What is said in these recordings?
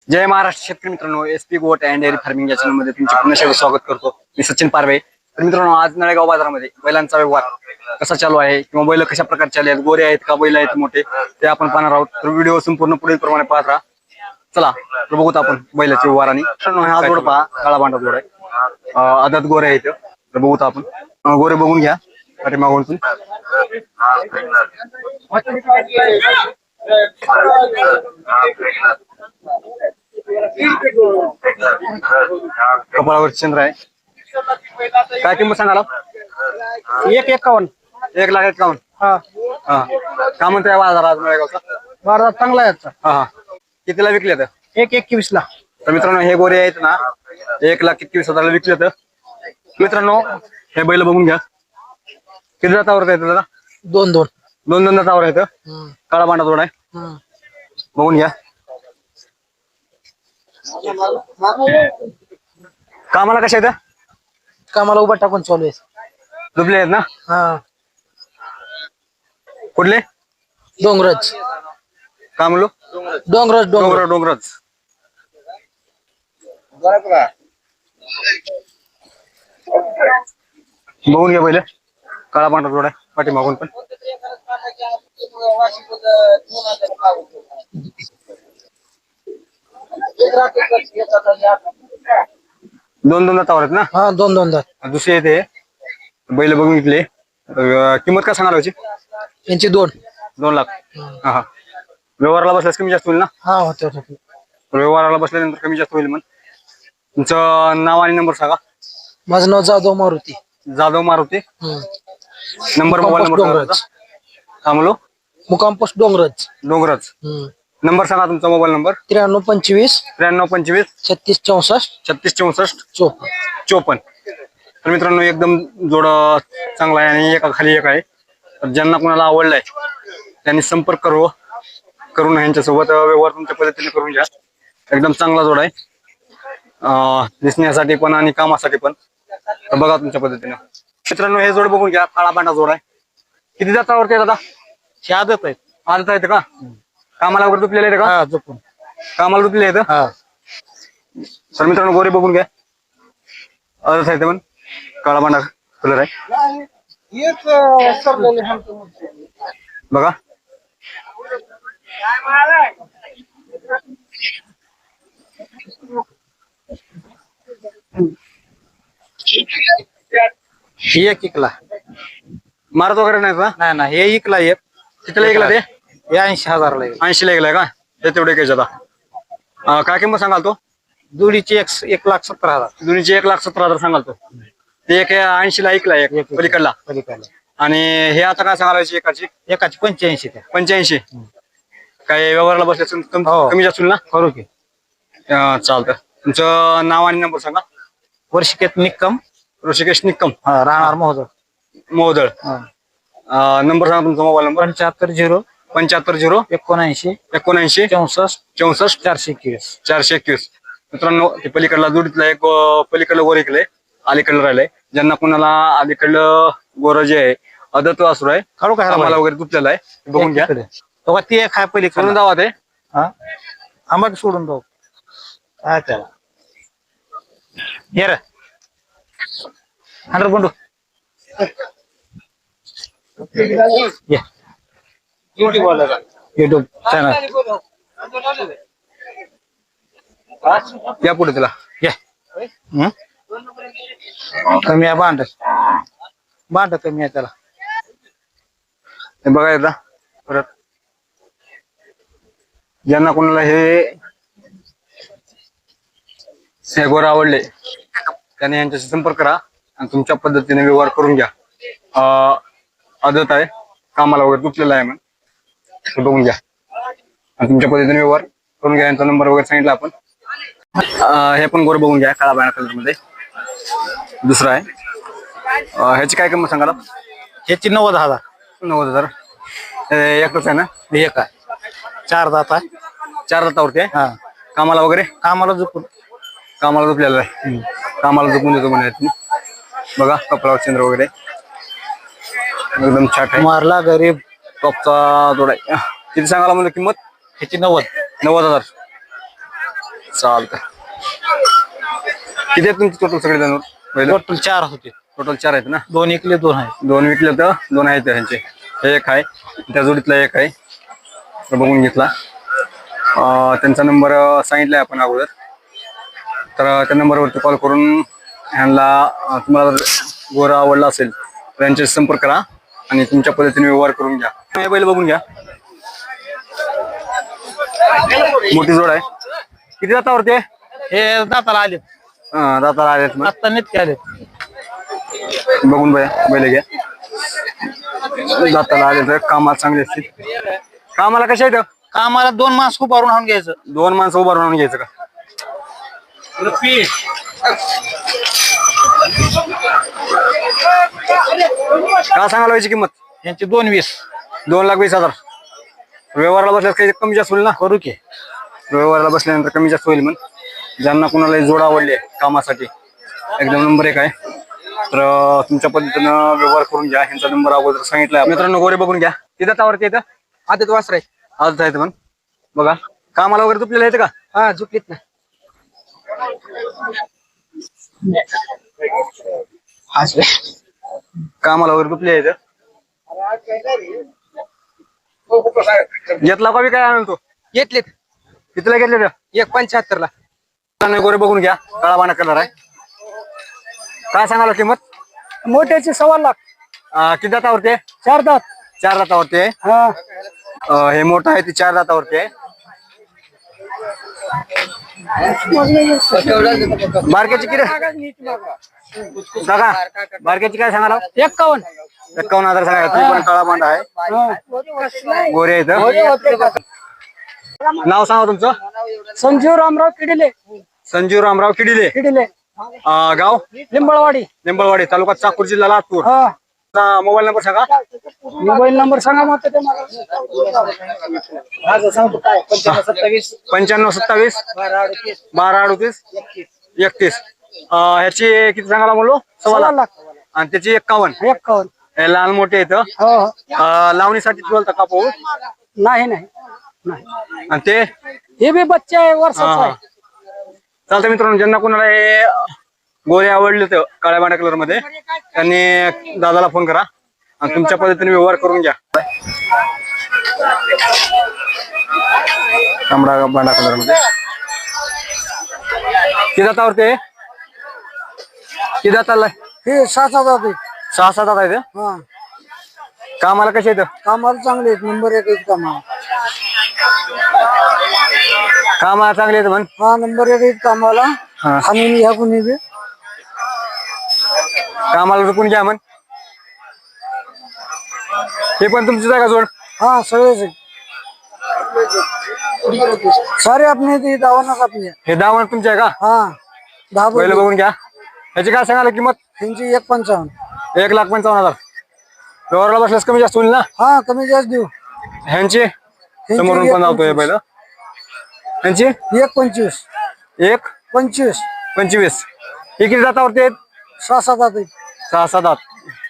जय महाराष्ट्र शेतकरी मित्रांनो, एसपी गोट अँड डेअरी फार्मिंग या चॅनलमध्ये तुमचे पुन्हा स्वागत करतो. मी सचिन पारवे. तर मित्रांनो, आज नळेगाव बाजारामध्ये बैलांचा व्यवहार कसा चालू आहे किंवा बैल कशा प्रकारचे आले आहेत, गोरे आहेत का बैल आहेत मोठे, ते आपण पाहणार आहोत. तर व्हिडिओ संपूर्ण पुढील प्रमाणे पाहत राहा. चला तर बघूत आपण बैलाचे व्यवहार. आणि हा जोड पहा, काळा बांडा जोड आहे, आदत गोरे आहेत. तर बघूत आपण गोरे बघून घ्या पाठीमागून. कपाळावर चंद्र आहे. काय किंमत सांगाला? 1,51. 1,51,000. हा हा, काय म्हणतोय बाजार आज नळेगावचा? बारा चांगला आहे आजचा. हा हा, कितीला विकले तर? 1,21 ला. तर मित्रांनो, हे गोरे आहेत ना, 1,21,000 विकले. तर मित्रांनो, हे बैल बघून घ्या. किती जातावर आहेत दादा? 2-2. दोन जातावर आहेत. काळा बांडा जोड आहे, बघून घ्या. कामाला कशा आहेत? कामाला उभा टाकून चालू आहे. दुबले आहेत ना? हा, कुठले डोंगरज. काय म्हणलो? डोंगरज. डोंगरच. बघून घ्या पहिले. काळा पांढरा जोड आहे पाठीमागून पण. दोन दातावर आहेत ना? हा, 2-2 दात. दुसरे येते बैल बघून घेतले. किंमत काय सांगाल याची? यांची 2. 2 लाख. हा हा, व्यवहाराला बसल्यास कमी जास्त होईल ना? हा, होते. व्यवहाराला बसल्यानंतर कमी जास्त होईल. मग तुमचं नाव आणि नंबर सांगा. माझं नाव Jadhav Maruti. Jadhav Maruti. Number, mobile number डोंगरज. हा म्हणलो, मुकाम पोस्ट डोंगरज. डोंगरच. नंबर सांगा तुमचा, मोबाईल नंबर. 9325 9325 36 64 36 64 54. तर मित्रांनो, एकदम जोड चांगला आहे आणि एका खाली एक आहे. तर ज्यांना कोणाला आवडलाय त्यांनी संपर्क करून यांच्यासोबत व्यवहार तुमच्या पद्धतीने करून घ्या. एकदम चांगला जोड आहे, दिसण्यासाठी पण आणि कामासाठी पण. तर बघा तुमच्या पद्धतीने. मित्रांनो, हे जोड बघून घ्या. काळा पांढरा जोड आहे. किती जातावरती दादा? हे आदत आहेत. आदत आहेत का? कामाला वगैरे दुपलेले आहेत का? हा, झोपून. कामाला दुपले आहेत. हा, तर मित्रांनो, गोरे बघून घ्या. आदत आहेत पण, काळा पांढरा कलर आहे बघा. ही 1 ला. मारत वगैरे नाही का? नाही, हे 1 ला. एक कितीला ऐकला ते? हे 80,000 ला. 80 ला ऐकलाय का? ते तेवढे काय आता काय किंमत सांगाल तो? दुडीची 1,17,000. दोन्हीची 1,17,000 सांगाल तो. ते एक 80 ला ऐकलाय एक पलीकडला. आणि हे आता काय सांगायची एकाची? एकाची 85 त्या. 85. काय व्यवहाराला बसल्याचं कमी जास्त होईल ना? करू की. चालतं. तुमचं नाव आणि नंबर सांगा. वर्षिकेत निक्कम. ऋषिकेश निक्कम, राहणार महोदय. मोदळ. नंबर सांगा तुमचा, मोबाईल नंबर. 75 75 79 79 64 64 421. 421. मित्रांनो, ते पलीकडला जोडीतला एक पलीकडलं गोर ऐकलंय, अलीकडलं राहिलंय. ज्यांना कोणाला अलीकडलं गोर जे आहे आदत वासरू आहे, काढू का? आम्हाला वगैरे तुटलेला आहे, बघून घ्या. तो ती एक आहे पहिली सोडून जावा ते. आंबा सोडून जाऊ काय त्याला. ये रे 100 बंडू. युट्यूब चॅनल या पुढे तिला. कमी आहे. भांड कमी आहे त्याला. हे बघा एकदा परत. ज्यांना कोणाला हे गोर आवडले त्याने यांच्याशी संपर्क करा आणि तुमच्या पद्धतीने व्यवहार करून घ्या. आदत आहे, कामाला वगैरे तुटलेला आहे, मग बघून घ्या आणि तुमच्या पद्धतीने व्यवहार करून घ्या. यांचा नंबर वगैरे सांगितला आपण. हे पण गोर बघून घ्या, काळा बाणा कलर मध्ये. दुसरा आहे. ह्याची काय किंमत सांगाल? ह्याची 90,000. 90,000. एकच आहे ना? एक आहे. 4 दात आहे. 4 दातावरती आहे. हा, कामाला वगैरे? कामाला झोपून. कामाला झोपलेला आहे. कामाला झोपून देतो म्हणे. बघा कपडावर चंद्र वगैरे एकदम छाट आहे. मारला गरीब. टॉपचा जोड आहे. किती सांगायला म्हणजे किंमत? ह्याची 90. 90,000. चालतं. किती आहेत तुमचे टोटल सगळे जनावर बैल? टोटल 4 होते. टोटल 4 आहेत ना. 2 इकले 2 आहेत. 2 विकले तर 2 आहेत त्यांचे. हे एक आहे, त्या जोडीतला एक आहे, तो बघून घेतला. त्यांचा नंबर सांगितलाय आपण अगोदर, तर त्या नंबरवरती कॉल करून ह्यांना तुम्हाला गोरा आवडला असेल तर यांच्याशी संपर्क करा आणि तुमच्या पद्धतीने व्यवहार करून घ्या. हे बैल बघून घ्या, मोठी जोड आहे. किती दातावरती आहे? हे दाताला आले. दाताला आलेत मग. आता नेटके आले. बघून बैल घ्या. दाताला आले तर कामाला चांगले असतील. कामाला कशा आहेत? कामाला 2 मास खूप भरून आणून घ्यायचं. 2 माणसं उभा राहून घ्यायचं का? काय सांगायला व्हायची किंमत? यांची 2.20. 2,20,000. व्यवहाराला बसल्यास काही कमी जास्त होईल ना? करू की. व्यवहाराला बसल्यानंतर कमी जास्त होईल. मग ज्यांना कुणाला जोड आवडले कामासाठी एकदम नंबर 1 आहे. तर तुमच्या पद्धतीनं व्यवहार करून घ्या. ह्यांचा नंबर अगोदर सांगितलाय. मित्रांनो गोरे बघून घ्या. तिथं तावरती येतं आदत वासर आहे. आदत आहेत पण बघा. कामाला वगैरे झुपलेलं येतं का? हा झुकलीत ना. कामाला वगैरे झुपले येतं. घेतला का बी काय आणतो? घेतलीत कितीला घेतले? 1.75 ला. गोरे बघून घ्या. काळा बाणा कलर आहे. काय सांगायला किंमत? मोठ्याची 1.25 लाख. किती दातावरती आहे? 4 दात. 4 दातावरती आहे. हा हे मोठं आहे ते 4 दातावरती आहे. बारक्याची किती सांगा? बारक्याची काय सांगाला? 51. 51,000 सांगा. ती पण काळा बांधा आहे. गोरे आहेत. नाव सांगा तुमचं? संजीव रामराव किडिले. संजीव रामराव किडिले. किडिले गाव लिंबळवाडी. निंबळवाडी, तालुका चाकूर, जिल्हा लातूर. हा मोबाईल नंबर सांगा. मोबाईल नंबर सांगा मग ते मला. 9527 1238 31. ह्याची किती सांगायला म्हणलो? 1.25 लाख. आणि त्याची 51. 51. हे लहान मोठे आहेत. हो लावणीसाठी बोलता का पाहू? नाही नाही नाही. आणि ते हे बी बच्चे आहे वर्षाचा आहे. चालतं मित्रांनो, ज्यांना कोणाला हे गोरे आवडले तर काळ्या बांड्या कलर मध्ये त्यांनी दादाला फोन करा आणि तुमच्या पद्धतीने व्यवहार करून घ्या. तांबडा बांडा कलर मध्ये किती दातावरती? किती दाताला? हे 6 दात आहे. 6-7 दात आहेत. हा कामाला कसे येतं? कामाला चांगले आहेत. नंबर 1 आहेत कामाला. कामाला चांगले आहेत म्हण. हा नंबर 1 आहेत कामाला. हा. आणि ह्या कुणी बी कामाला रुकून घ्या म्हण. हे पण तुमची जागा जोड? हाँ सगळेच आहेत. सारे अपने थे दावणच अपने. हे दावण तुमचे आहे का? हाँ 10 पहिलं बघून घ्या. ह्याची काय सांगायला किंमत? त्यांची 1.55. 1,55,000. व्यवहाराला बसल्यास कमी जास्त होईल ना? हाँ कमी जास्त देऊ. ह्यांची समोरून पण लावतोय पहिलं. ह्यांची 1.25. 1.25. 25. हे किती दातावरती आहेत? 6 दात आहेत. 6-7 दात.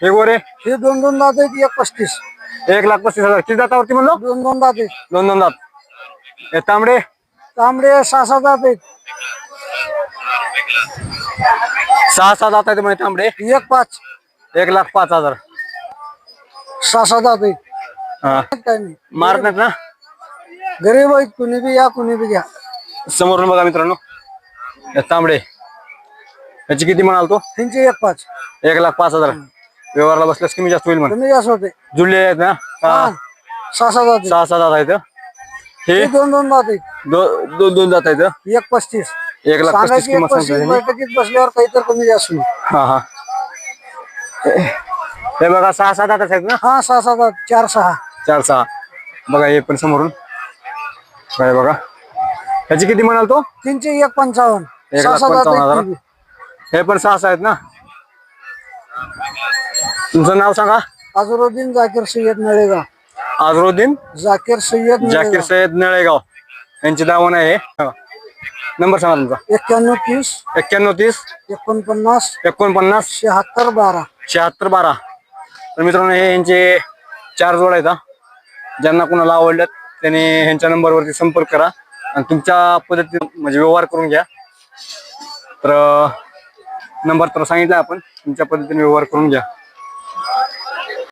हे गोरे हे 2 दात आहेत. 1.35. 1,35,000. किती दातावरती म्हणलो? 2 दात आहेत. 2 दात. हे तांबडे तांबडे 6 दात आहेत. 6-7 दात आहेत म्हणजे तांबडे. 1.5. 1,05,000. 6 दात आहेत. हा काय नाही मारत नाहीत ना? गरीब आहेत. कुणी बी या कुणी बी घ्या. समोरून बघा मित्रांनो, हे तांबडे. याची किती म्हणाल तो? त्यांची 1.5. 1,05,000. व्यवहाराला बसल्यास कमी जास्त होईल म्हण. कमी जास्त होते. जुळले आहेत ना? हाँ 6 दात आहेत. 6-7 दात आहेत. हे हे 2 दात आहेत. 2 दात आहेत. 1.35. 1,35,000 किंमत 1.35 सांगतो. बैठकीत बसल्यावर काहीतरी कमी जास्त होईल. हा हा. हे बघा 6-7 दात आहेत ना? हाँ 6 दात. 4-6. 4-6. बघा हे पण समोरून काय बघा. ह्याची किती म्हणाल तो? त्यांची 1.55. 1,55,000. हे पण 6 आहेत ना? तुमचं नाव सांगा. अजरुद्दीन जाकीर सय्यद नळेगाव. आजरुद्दीन जाकीर सय्यद जाकीर नळेगाव. सय्यद नळेगाव यांची दावण आहे. नंबर सांगा तुमचा. 91 91 30 49 49 76 12. 76 12. तर मित्रांनो हे यांचे 4 जोड आहेत. ज्यांना कोणाला आवडल्यात त्यांनी ह्यांच्या नंबरवरती संपर्क करा आणि तुमच्या पद्धतीने म्हणजे व्यवहार करून घ्या. तर नंबर तर सांगितला आपण, तुमच्या पद्धतीने व्यवहार करून घ्या.